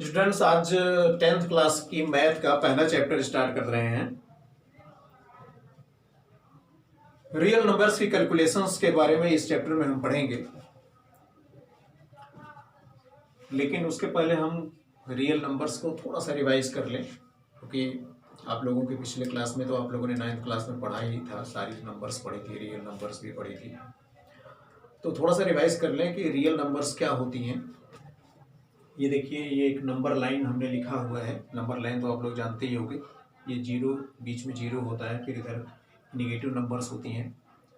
Students, आज 10th class की math का पहला चैप्टर स्टार्ट कर रहे हैं। रियल नंबर्स की कैलकुलेशंस के बारे में इस चैप्टर में हम पढ़ेंगे, लेकिन उसके पहले हम रियल नंबर्स को थोड़ा सा रिवाइज कर लें, क्योंकि आप लोगों के पिछले क्लास में तो आप लोगों ने 9th क्लास में पढ़ा ही था, सारी नंबर्स पढ़ी थी, रियल नंबर्स भी पढ़ी थी। तो थोड़ा सा रिवाइज कर लें कि रियल नंबर्स क्या होती हैं। ये देखिए, ये एक नंबर लाइन हमने लिखा हुआ है। नंबर लाइन तो आप लोग जानते ही होंगे। ये जीरो, बीच में जीरो होता है, फिर इधर निगेटिव नंबर्स होती हैं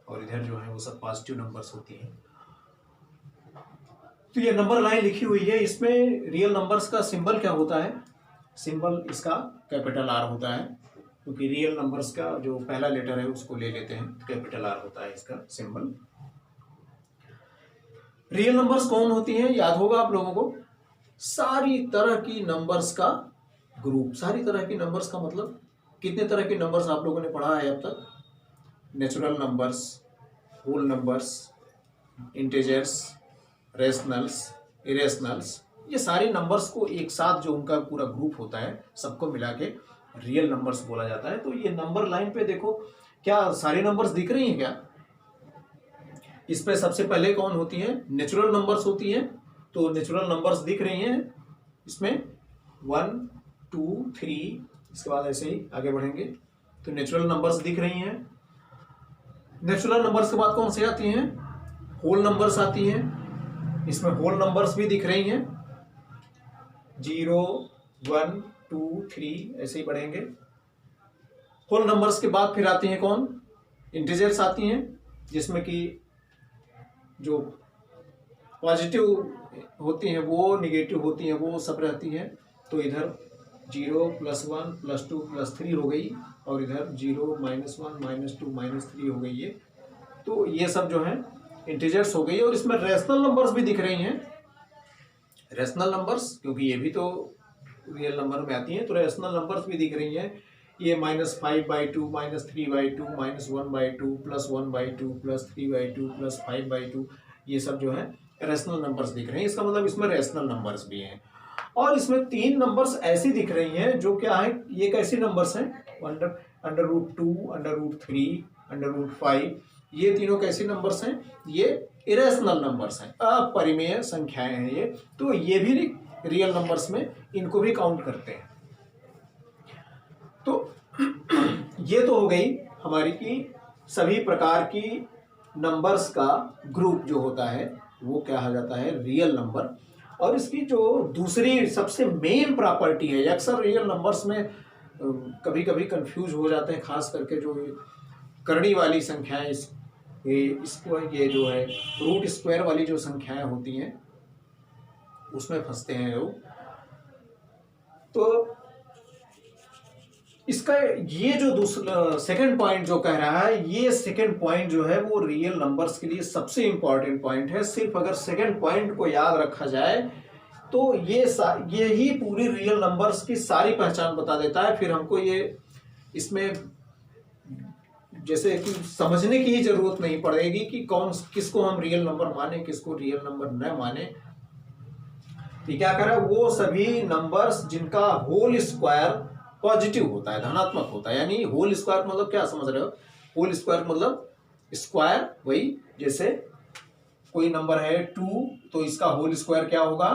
और इधर जो है वो सब पॉजिटिव नंबर्स होती हैं। तो ये नंबर लाइन लिखी हुई है। इसमें रियल नंबर्स का सिंबल क्या होता है? सिंबल इसका कैपिटल आर होता है, क्योंकि रियल नंबर्स का जो पहला लेटर है उसको ले लेते हैं, कैपिटल आर होता है इसका सिंबल। रियल नंबर्स कौन होती हैं? याद होगा आप लोगों को, सारी तरह की नंबर्स का ग्रुप। सारी तरह की नंबर्स का मतलब कितने तरह के नंबर्स आप लोगों ने पढ़ा है अब तक? Natural numbers, whole numbers, integers, rationals, irrationals. ये सारे नंबर्स को एक साथ जो उनका पूरा ग्रुप होता है, सबको मिला के रियल नंबर्स बोला जाता है। तो ये नंबर लाइन पे देखो, क्या सारे नंबर्स दिख रही हैं क्या? इस पे सबसे पहले कौन होती हैं? नेचुरल नंबर्स होती हैं। तो नेचुरल नंबर्स दिख रही हैं इसमें 1 2 3, इसके बाद ऐसे ही आगे बढ़ेंगे तो नेचुरल नंबर्स दिख रही हैं। नेचुरल नंबर्स के बाद कौन सी आती हैं? होल नंबर्स आती हैं। इसमें होल नंबर्स भी दिख रही हैं, 0 1 2 3, ऐसे ही बढ़ेंगे। होल नंबर्स के बाद फिर आती हैं कौन? इंटीजर्स आती हैं, जिसमें कि जो पॉजिटिव होती हैं वो, निगेटिव होती हैं वो, सब रहती हैं। तो इधर 0 +1 +2 +3 हो गई, और इधर 0 -1 -2 -3 हो गई ये। तो ये सब जो है इंटीजर्स हो गई। और इसमेमें रेशनल नंबर्स भी दिख रही हैं। रेशनल नंबर्स, क्योंकि ये भी तो रियल नंबर में आती हैं, तो रेशनल नंबर्स भी दिख रही हैं। ये -5/2 -3/2 -1/2 +1/2 +3/2 +5/2, ये सब जो है रेशनल नंबर्स दिख रहे हैं। इसका मतलब इसमें रेशनल नंबर्स भी हैं। और इसमें 3 नंबर्स ऐसी दिख रही हैं जो क्या है, ये कैसे नंबर्स हैं? √2, √3, √5, ये तीनों कैसे नंबर्स हैं? ये इरेशनल नंबर्स हैं, अपरिमेय संख्याएं हैं ये। तो ये भी रियल नंबर्स में इनको भी काउंट करते हैं। तो ये तो हो गई हमारी की सभी प्रकार की नंबर्स का ग्रुप जो होता है वो क्या कहा जाता है? Real number. और इसकी जो दूसरी सबसे मेन प्रॉपर्टी है, अक्सर रियल नंबर्स में कभी कभी कंफ्यूज हो जाते हैं, खास करके जो करनी वाली संख्याएं, इसको ये जो है रूट स्क्वायर वाली जो संख्याएं होती हैं उसमें फंसते हैं लोग। तो इसका ये जो दूसरा सेकंड पॉइंट जो कह रहा है, ये सेकंड पॉइंट जो है वो रियल नंबर्स के लिए सबसे इंपॉर्टेंट पॉइंट है। सिर्फ अगर सेकंड पॉइंट को याद रखा जाए तो ये ही पूरी रियल नंबर्स की सारी पहचान बता देता है। फिर हमको ये इसमें जैसे कि समझने की ही जरूरत नहीं पड़ेगी कि किसको हम रियल नंबर माने, किसको रियल नंबर न माने। ये क्या कर रहा है? वो सभी नंबर्स जिनका होल स्क्वायर पॉजिटिव होता है, धनात्मक होता है। यानी होल स्क्वायर मतलब क्या समझ रहे हो? होल स्क्वायर मतलब स्क्वायर, वही जैसे कोई नंबर है 2, तो इसका होल स्क्वायर क्या होगा?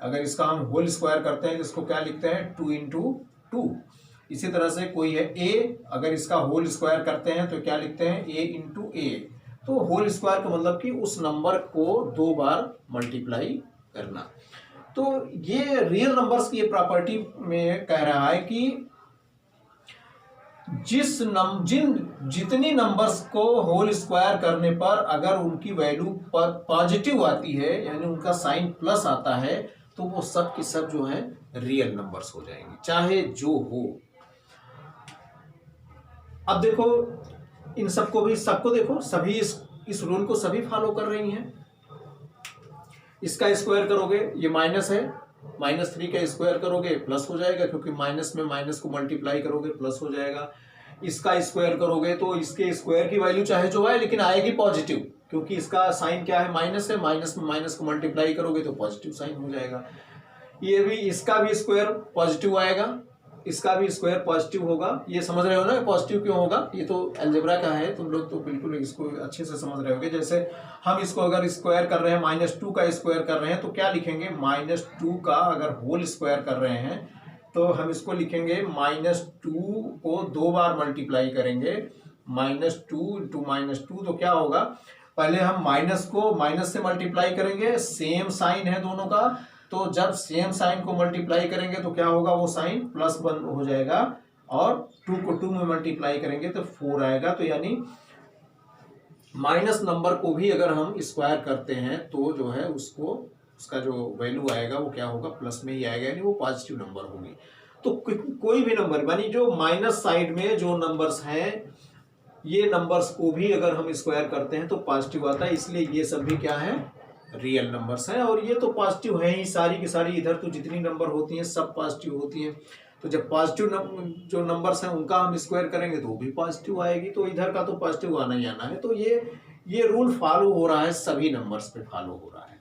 अगर इसका हम होल स्क्वायर करते हैं तो इसको क्या लिखते हैं? 2 × 2। इसी तरह से कोई है a, अगर इसका होल स्क्वायर करते हैं तो क्या लिखते हैं? a × a। तो होल स्क्वायर का मतलब कि उस नंबर को 2 बार मल्टीप्लाई करना। तो ये रियल नंबर्स की ये प्रॉपर्टी में कह रहा है कि जितनी नंबर्स को होल स्क्वायर करने पर अगर उनकी वैल्यू पर पॉजिटिव आती है, यानी उनका साइन प्लस आता है, तो वो सब की सब जो है रियल नंबर्स हो जाएंगे, चाहे जो हो। अब देखो इन सबको देखो, सभी इस रूल को सभी फॉलो कर रही हैं। इसका स्क्वायर करोगे, ये माइनस है, -3 का स्क्वायर करोगे प्लस हो जाएगा, क्योंकि माइनस में माइनस को मल्टीप्लाई करोगे प्लस हो जाएगा। इसका स्क्वायर करोगे तो इसके स्क्वायर की वैल्यू चाहे जो है लेकिन आएगी पॉजिटिव, क्योंकि इसका साइन क्या है? माइनस है, माइनस में माइनस को मल्टीप्लाई करोगे तो पॉजिटिव साइन हो जाएगा। ये भी, इसका भी स्क्वायर पॉजिटिव आएगा, इसका भी स्क्वायर पॉजिटिव होगा। ये समझ रहे हो ना पॉजिटिव क्यों होगा? ये तो अलजेब्रा का है, तुम लोग तो बिल्कुल इसको अच्छे से समझ रहे होगे। जैसे हम इसको अगर स्क्वायर कर रहे हैं, -2 का स्क्वायर कर रहे हैं तो क्या लिखेंगे? -2 का अगर होल स्क्वायर कर रहे हैं तो हम इसको लिखेंगे -2 को 2 बार मल्टीप्लाई करेंगे, -2 इंटू -2 तो क्या होगा? पहले हम माइनस को माइनस से मल्टीप्लाई करेंगे, सेम साइन है दोनों का, तो जब सेम साइन को मल्टीप्लाई करेंगे तो क्या होगा? वो साइन +1 हो जाएगा, और 2 को 2 में मल्टीप्लाई करेंगे तो 4 आएगा। तो यानी माइनस नंबर को भी अगर हम स्क्वायर करते हैं तो जो है उसको, उसका जो वैल्यू आएगा वो क्या होगा? प्लस में ही आएगा, यानी वो पॉजिटिव नंबर होगी। तो कोई भी नंबर, यानी जो माइनस साइड में जो नंबर्स हैं, ये नंबर्स को भी अगर हम स्क्वायर करते हैं तो पॉजिटिव आता है, इसलिए ये सब भी क्या है? रियल नंबर्स हैं। और ये तो पॉजिटिव है ही, सारी की सारी इधर तो जितनी नंबर होती हैं सब पॉजिटिव होती हैं। तो जब पॉजिटिव जो नंबर्स हैं उनका हम स्क्वायर करेंगे तो वो भी पॉजिटिव आएगी, तो इधर का तो पॉजिटिव आना ही आना है। तो ये रूल फॉलो हो रहा है, सभी नंबर्स पे फॉलो हो रहा है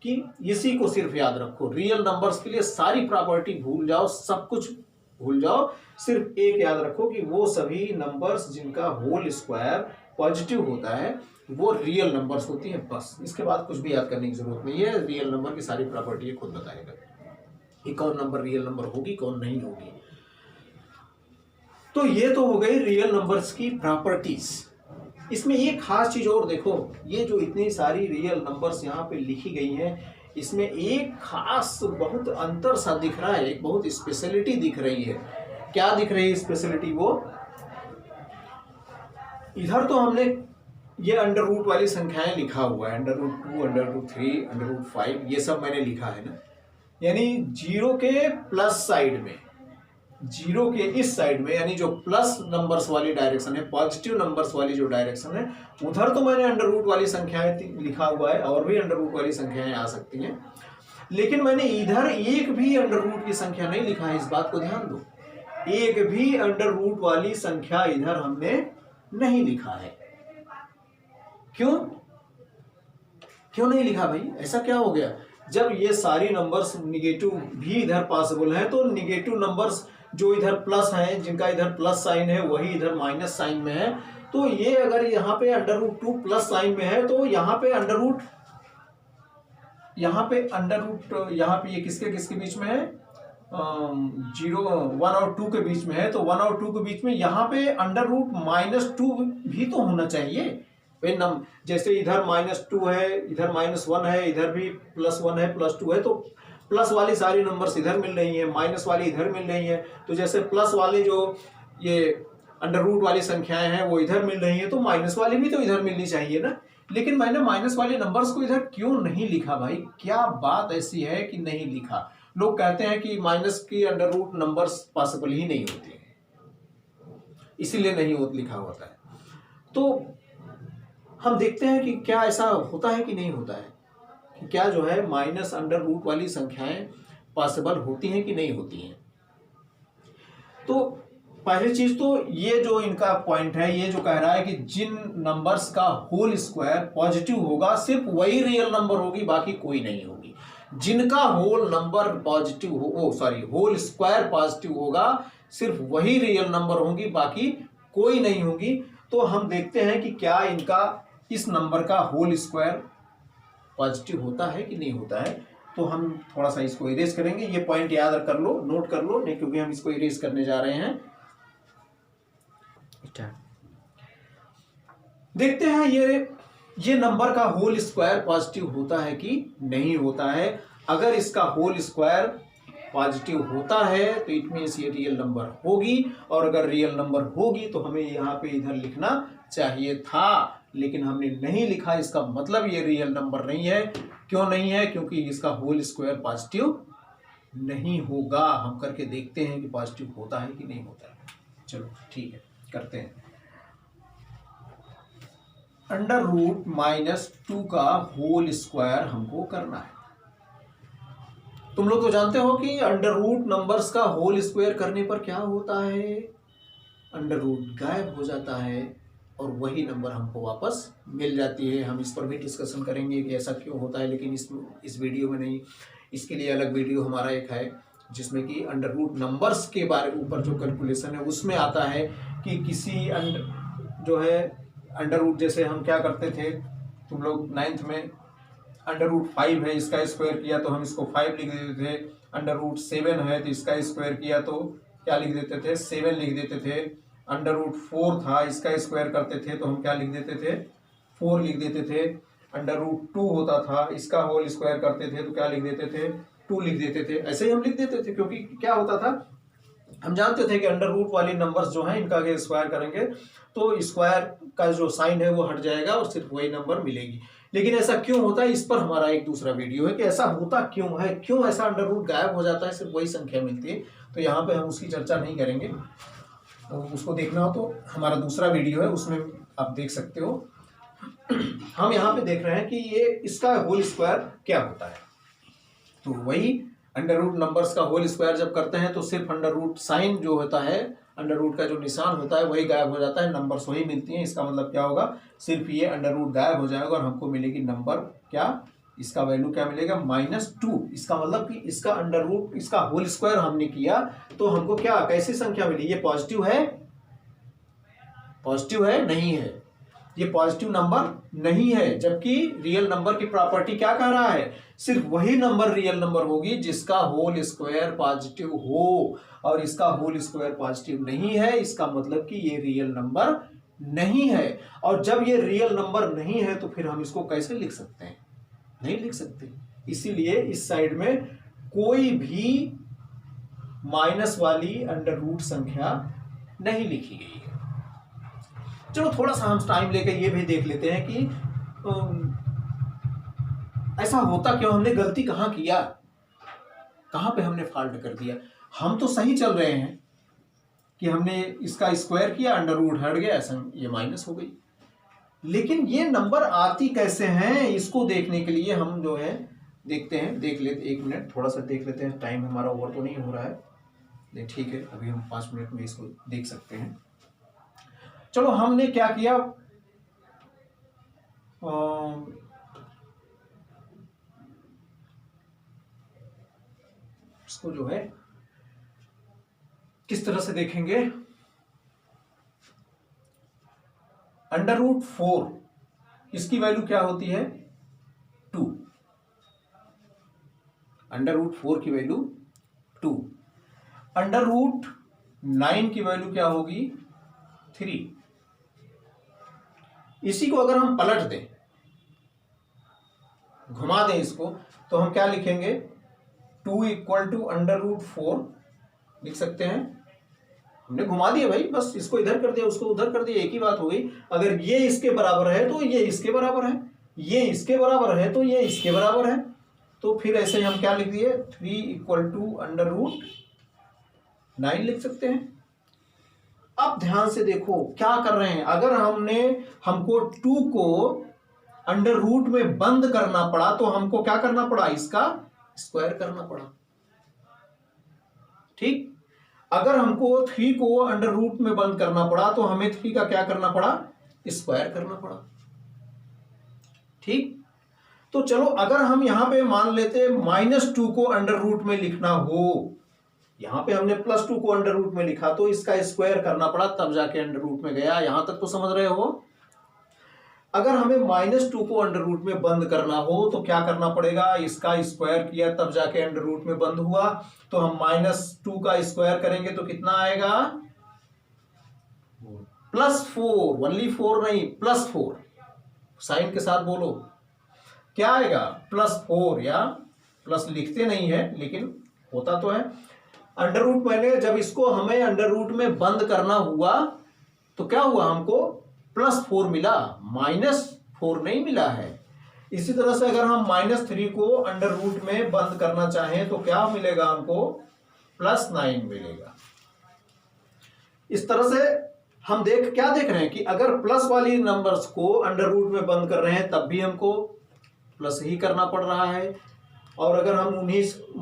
कि इसी को सिर्फ याद रखो। रियल नंबर्स के लिए सारी प्रॉपर्टी भूल जाओ, सब कुछ भूल जाओ, सिर्फ एक याद रखो कि वो सभी नंबर्स जिनका होल स्क्वायर पॉजिटिव होता है वो रियल नंबर्स होती हैं, बस। इसके बाद कुछ भी याद करने की जरूरत नहीं है, रियल नंबर की सारी प्रॉपर्टी खुद बताएगा कि कौन नंबर रियल नंबर होगी, कौन नहीं होगी। तो ये तो हो गई रियल नंबर्स की प्रॉपर्टीज। इसमें एक खास चीज और देखो, ये जो इतनी सारी रियल नंबर्स यहाँ पे लिखी गई हैं, इसमें एक खास बहुत अंतर सा दिख रहा है, एक बहुत स्पेशलिटी दिख रही है। क्या दिख रही है स्पेशलिटी? वो इधर तो हमने ये अंडर रूट वाली संख्याएं लिखा हुआ है, √2, √3, √5, ये सब मैंने लिखा है ना। यानी जीरो के प्लस साइड में, जीरो के इस साइड में, यानी जो प्लस नंबर्स वाली डायरेक्शन है, पॉजिटिव नंबर्स वाली जो डायरेक्शन है, उधर तो मैंने अंडर रूट वाली संख्याएं लिखा हुआ है, और भी अंडर रूट वाली संख्याएं आ सकती हैं, लेकिन मैंने इधर एक भी अंडर रूट की संख्या नहीं लिखा है। इस बात को ध्यान दो, एक भी अंडर रूट वाली संख्या इधर हमने नहीं लिखा है। क्यों नहीं लिखा भाई? ऐसा क्या हो गया? जब ये सारी नंबर्स निगेटिव भी इधर पॉसिबल है, तो निगेटिव नंबर्स जो इधर प्लस हैं, जिनका इधर प्लस साइन है, वही इधर माइनस साइन में है। तो ये अगर यहाँ पे √2 प्लस साइन में है, तो यहाँ पे अंडर रूट यहाँ पे ये किसके बीच में है? 0, 1 और 2 के बीच में है। तो 1 और 2 के बीच में यहाँ पे √-2 भी तो होना चाहिए। जैसे इधर -2 है, इधर -1 है, इधर भी +1 है, +2 है, तो प्लस वाली सारी नंबर्स इधर मिल रही हैं, माइनस वाली इधर मिल रही हैं। तो जैसे प्लस वाले जो ये अंडर रूट वाली संख्याएं हैं वो इधर मिल रही हैं, तो माइनस वाली भी तो इधर मिलनी चाहिए ना। लेकिन मैंने माइनस वाले नंबर्स को इधर क्यों नहीं लिखा भाई? क्या बात ऐसी है कि नहीं लिखा? लोग कहते हैं कि माइनस की अंडर रूट नंबर्स पॉसिबल ही नहीं होते, इसीलिए नहीं लिखा होता है। तो हम देखते हैं कि क्या ऐसा होता है कि नहीं होता है, कि क्या जो है माइनस अंडर रूट वाली संख्याएं पॉसिबल होती हैं कि नहीं होती हैं। तो पहली चीज तो ये जो इनका पॉइंट है, ये जो कह रहा है कि जिन नंबर्स का होल स्क्वायर पॉजिटिव होगा सिर्फ वही रियल नंबर होगी, बाकी कोई नहीं होगी। जिनका whole number positive whole square positive होगा सिर्फ वही रियल नंबर होंगी, बाकी कोई नहीं होगी। तो हम देखते हैं कि क्या इनका इस नंबर का होल स्क्वायर पॉजिटिव होता है कि नहीं होता है। तो हम थोड़ा सा इसको इरेज करेंगे, ये पॉइंट याद कर लो, नोट कर लो, नहीं क्योंकि हम इसको इरेज करने जा रहे हैं। देखते हैं ये नंबर का होल स्क्वायर पॉजिटिव होता है कि नहीं होता है। अगर इसका होल स्क्वायर पॉजिटिव होता है तो इट मीन्स ये रियल नंबर होगी, और अगर रियल नंबर होगी तो हमें यहाँ पे इधर लिखना चाहिए था, लेकिन हमने नहीं लिखा। इसका मतलब ये रियल नंबर नहीं है। क्यों नहीं है? क्योंकि इसका होल स्क्वायर पॉजिटिव नहीं होगा। हम करके देखते हैं कि पॉजिटिव होता है कि नहीं होता है। चलो ठीक है, करते हैं। अंडर रूट -2 का होल स्क्वायर हमको करना है। तुम लोग तो जानते हो कि अंडर रूट नंबर्स का होल स्क्वायर करने पर क्या होता है? अंडर रूट गायब हो जाता है और वही नंबर हमको वापस मिल जाती है। हम इस पर भी डिस्कशन करेंगे कि ऐसा क्यों होता है, लेकिन इस वीडियो में नहीं। इसके लिए अलग वीडियो हमारा एक है जिसमें कि अंडर रूट नंबर्स के बारे ऊपर जो कैलकुलेशन है उसमें आता है कि किसी जो है अंडर रूट, जैसे हम क्या करते थे, तुम लोग 9th में अंडर रूट 5 है, इसका स्क्वायर किया तो हम इसको 5 लिख देते थे। अंडर रूट 7 है तो इसका स्क्वायर किया तो क्या लिख देते थे, 7 लिख देते थे। अंडर रूट 4 था, इसका स्क्वायर करते थे तो हम क्या लिख देते थे, 4 लिख देते थे। अंडर रूट 2 होता था, इसका होल स्क्वायर करते थे तो क्या लिख देते थे, 2 लिख देते थे। ऐसे ही हम लिख देते थे, क्योंकि क्या होता था, हम जानते थे कि अंडर रूट वाली नंबर्स जो हैं इनका अगर स्क्वायर करेंगे तो स्क्वायर का जो साइन है वो हट जाएगा और सिर्फ वही नंबर मिलेगी। लेकिन ऐसा क्यों होता है, इस पर हमारा एक दूसरा वीडियो है कि ऐसा होता क्यों है, क्यों ऐसा अंडर रूट गायब हो जाता है, सिर्फ वही संख्या मिलती है। तो यहाँ पे हम उसकी चर्चा नहीं करेंगे, तो उसको देखना हो तो हमारा दूसरा वीडियो है, उसमें आप देख सकते हो। हम यहाँ पे देख रहे हैं कि ये इसका होल स्क्वायर क्या होता है, तो वही अंडर रूट नंबर्स का होल स्क्वायर जब करते हैं तो सिर्फ अंडर रूट साइन जो होता है, अंडर रूट का जो निशान होता है वही गायब हो जाता है, नंबर्स वही मिलती हैं। इसका मतलब क्या होगा, सिर्फ ये अंडर रूट गायब हो जाएगा और हमको मिलेगी नंबर क्या, इसका वैल्यू क्या मिलेगा, -2। इसका मतलब कि इसका अंडर रूट, इसका होल स्क्वायर हमने किया तो हमको क्या, कैसी संख्या मिली, ये पॉजिटिव है, पॉजिटिव है नहीं है, ये पॉजिटिव नंबर नहीं है। जबकि रियल नंबर की प्रॉपर्टी क्या कह रहा है, सिर्फ वही नंबर रियल नंबर होगी जिसका होल स्क्वायर पॉजिटिव हो, और इसका होल स्क्वायर पॉजिटिव नहीं है, इसका मतलब कि ये रियल नंबर नहीं है। और जब ये रियल नंबर नहीं है तो फिर हम इसको कैसे लिख सकते हैं, नहीं लिख सकते। इसीलिए इस साइड में कोई भी माइनस वाली अंडर रूट संख्या नहीं लिखी गई है। चलो थोड़ा सा हम टाइम लेकर ये भी देख लेते हैं कि ऐसा होता क्यों, हमने गलती कहाँ किया, कहाँ पे हमने फॉल्ट कर दिया। हम तो सही चल रहे हैं कि हमने इसका स्क्वायर किया, अंडर रूट हट गया, ये माइनस हो गई, लेकिन ये नंबर आती कैसे हैं, इसको देखने के लिए हम जो है देखते हैं, देख लेते, 1 मिनट थोड़ा सा देख लेते हैं, टाइम हमारा ओवर तो नहीं हो रहा है, नहीं ठीक है, अभी हम 5 मिनट में इसको देख सकते हैं। चलो हमने क्या किया, इसको जो है किस तरह से देखेंगे, अंडर रूट 4 इसकी वैल्यू क्या होती है, 2, अंडर रूट 4 की वैल्यू 2, अंडर रूट 9 की वैल्यू क्या होगी, 3। इसी को अगर हम पलट दें, घुमा दें इसको, तो हम क्या लिखेंगे, 2 = अंडर रूट 4 लिख सकते हैं। हमने घुमा दिया भाई, बस इसको इधर कर दिया, उसको उधर कर दिया, एक ही बात हो गई। अगर ये इसके बराबर है तो ये इसके बराबर है, ये इसके बराबर है तो ये इसके बराबर है, तो फिर ऐसे हम क्या लिख दिए, 3 = अंडर रूट 9 लिख सकते हैं। अब ध्यान से देखो क्या कर रहे हैं, अगर हमको 2 को अंडर रूट में बंद करना पड़ा तो हमको क्या करना पड़ा, इसका स्क्वायर करना पड़ा, ठीक। अगर हमको 3 को अंडर रूट में बंद करना पड़ा तो हमें 3 का क्या करना पड़ा, स्क्वायर करना पड़ा, ठीक। तो चलो अगर हम यहां पे मान लेते -2 को अंडर रूट में लिखना हो, यहां पे हमने +2 को अंडर रूट में लिखा तो इसका स्क्वायर करना पड़ा, तब जाके अंडर रूट में गया। यहां तक तो समझ रहे हो। अगर हमें -2 को अंडर रूट में बंद करना हो तो क्या करना पड़ेगा, इसका स्क्वायर किया तब जाके अंडर रूट में बंद हुआ, तो हम -2 का स्क्वायर करेंगे तो कितना आएगा, +4, ओनली 4 नहीं, +4, साइन के साथ बोलो, क्या आएगा, +4, या प्लस लिखते नहीं है लेकिन होता तो है। अंडर रूट मैंने जब इसको हमें अंडर रूट में बंद करना हुआ तो क्या हुआ, हमको +4 मिला, -4 नहीं मिला है। इसी तरह से अगर हम -3 को अंडर रूट में बंद करना चाहें तो क्या मिलेगा, हमको +9 मिलेगा। इस तरह से हम क्या देख रहे हैं कि अगर प्लस वाली नंबर्स को अंडर रूट में बंद कर रहे हैं तब भी हमको प्लस ही करना पड़ रहा है, और अगर हम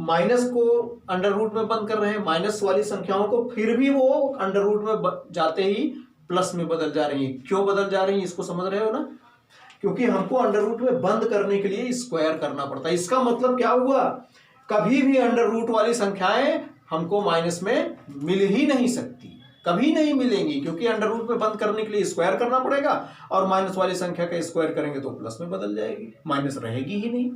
माइनस को अंडर रूट में बंद कर रहे हैं, माइनस वाली संख्याओं को, फिर भी वो अंडर रूट में जाते ही प्लस में बदल जा रही है। क्यों बदल जा रही है, इसको समझ रहे हो ना, क्योंकि हमको अंडर रूट में बंद करने के लिए स्क्वायर करना पड़ता है। इसका मतलब क्या हुआ कभी भी अंडर रूट वाली संख्याएं हमको माइनस में मिल ही नहीं सकती, कभी नहीं मिलेंगी, क्योंकि अंडर रूट में बंद करने के लिए स्क्वायर करना पड़ेगा और माइनस वाली संख्या का स्क्वायर करेंगे तो प्लस में बदल जाएगी, माइनस रहेगी ही नहीं।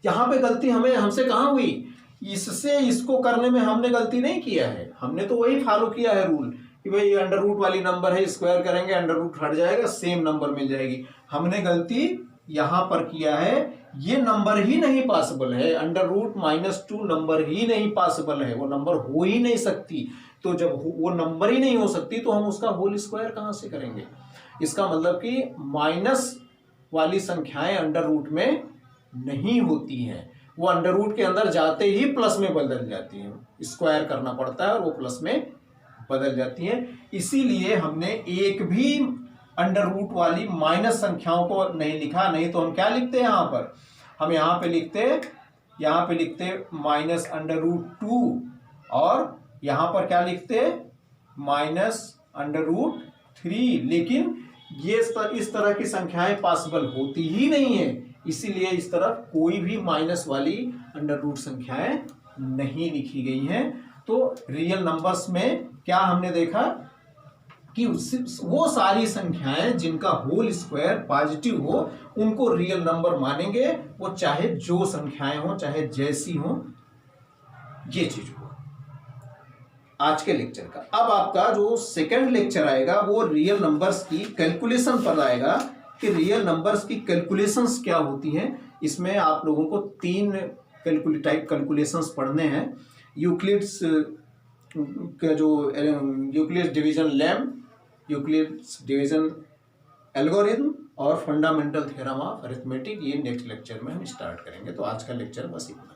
यहां पे गलती हमसे कहां हुई, इससे इसको करने में हमने गलती नहीं किया है, हमने तो वही फॉलो किया है रूल कि भाई अंडर रूट वाली नंबर है, स्क्वायर करेंगे अंडर रूट हट जाएगा, सेम नंबर मिल जाएगी। हमने गलती यहां पर किया है, ये नंबर ही नहीं पॉसिबल है, अंडर रूट -2 नंबर ही नहीं पॉसिबल है, वो नंबर हो ही नहीं सकती। तो जब वो नंबर ही नहीं हो सकती तो हम उसका होल स्क्वायर कहां से करेंगे। इसका मतलब कि माइनस वाली संख्याएं अंडर रूट में नहीं होती हैं, वो अंडर रूट के अंदर जाते ही प्लस में बदल जाती हैं, स्क्वायर करना पड़ता है और वो प्लस में बदल जाती हैं। इसीलिए हमने एक भी अंडर रूट वाली माइनस संख्याओं को नहीं लिखा, नहीं तो हम क्या लिखते हैं यहाँ पर, हम यहाँ पे लिखते -√2 और यहाँ पर क्या लिखते -√3। लेकिन ये इस तरह की संख्याएं पॉसिबल होती ही नहीं है, इसीलिए इस तरफ कोई भी माइनस वाली अंडर रूट संख्याएं नहीं लिखी गई हैं। तो रियल नंबर्स में क्या हमने देखा कि वो सारी संख्याएं जिनका होल स्क्वायर पॉजिटिव हो उनको रियल नंबर मानेंगे, वो चाहे जो संख्याएं हो, चाहे जैसी हो, ये चीज हो। आज के लेक्चर का अब आपका जो सेकंड लेक्चर आएगा वो रियल नंबर्स की कैलकुलेशन पर आएगा कि रियल नंबर्स की कैलकुलेशंस क्या होती हैं। इसमें आप लोगों को 3 टाइप कैलकुलेशंस पढ़ने हैं, यूक्लिड्स का जो Euclid's division lamb, Euclid's division algorithm और फंडामेंटल थ्योरम ऑफ अरिथमेटिक। ये नेक्स्ट लेक्चर में हम स्टार्ट करेंगे। तो आज का लेक्चर बस इतना।